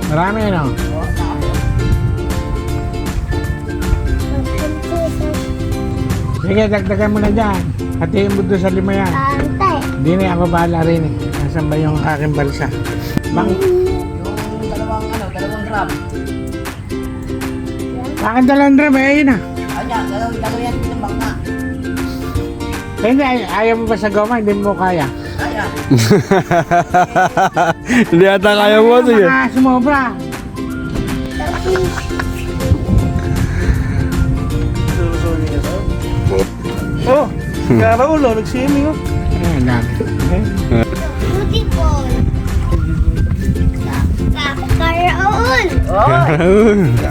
Marami no? Sige, dagdagan mo na dyan. Hatiin mo doon sa 5 yan. Hindi na ako bahala rin eh. Nasaan ba yung aking balsa? Yung dalawang gram. Bakit 2 drum eh? Ayun na. Anya, dalawang yan ng bangka. Hindi, ayaw mo ba sa goma? Hindi mo kaya. Kaya. Hindi ata kaya mo. Sige. Mga sumobra. Oh, kaya ulo, nag-swimming oh. Ayun, dami. Beautiful. Karaon.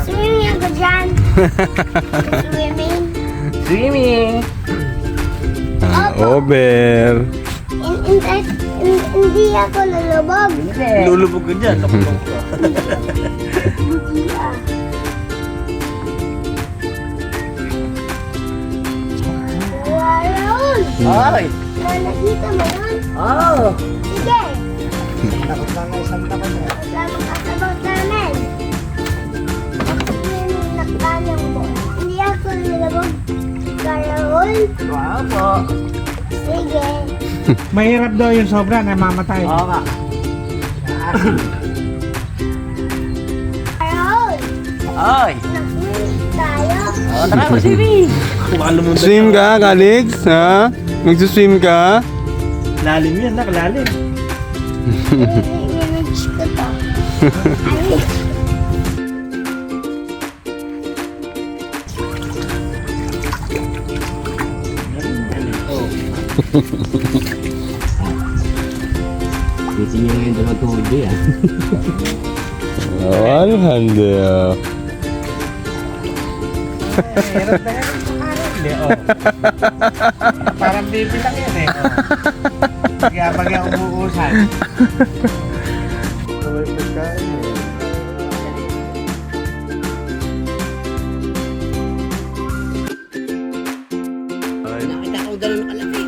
Swimming ako dyan. Swimming. Swimming. Over. Hindi ako nalubog. Lulubog ka dyan, nakulong ka. Hindi ah. Karaon. Ay. Nakita mo yun? Oh. Sige. Tapos na isang tapos na. Kasama kasabot namin. Swimming na kanyang boy. Hindi ako nalubog. Karaon. Wow po. Sige. Mahirap daw yung sobra, namamatay. Oo nga. Karaon. Ay. Nag-swimming tayo. Oh, tara, mag-swimming. Swim ka, Kalix? Ha? Magsuswim ka? Lalim yan, nakalalim. Nag-image ko to. Ay. Kasi nyo yung dalawang tuhod doon yan. Oh, hande. Hirap na yan. Hindi, oh. Parang baby lang yan eh. Oh. Kaya pag yung umuusan. Sabay pagkain eh. Nakita ko gano'n kalaki.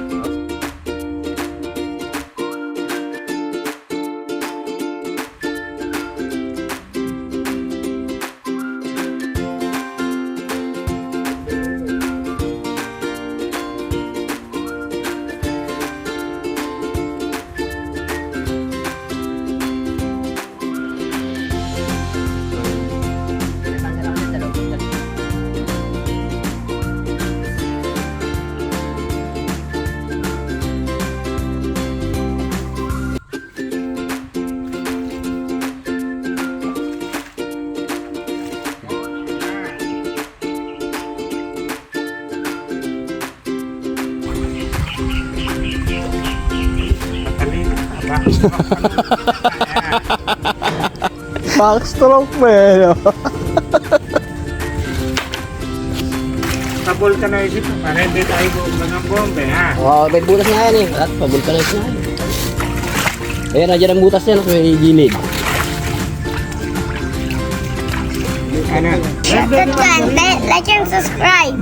Backstroke mo eh. Sa vulcanize ito, para hindi tayo bumba ng bombe, ha? Oh, may butas nga yan eh. At pabulkanize na yan. Ayan, nandiyan ang butas yan sa may gilid. Ano? Like and subscribe.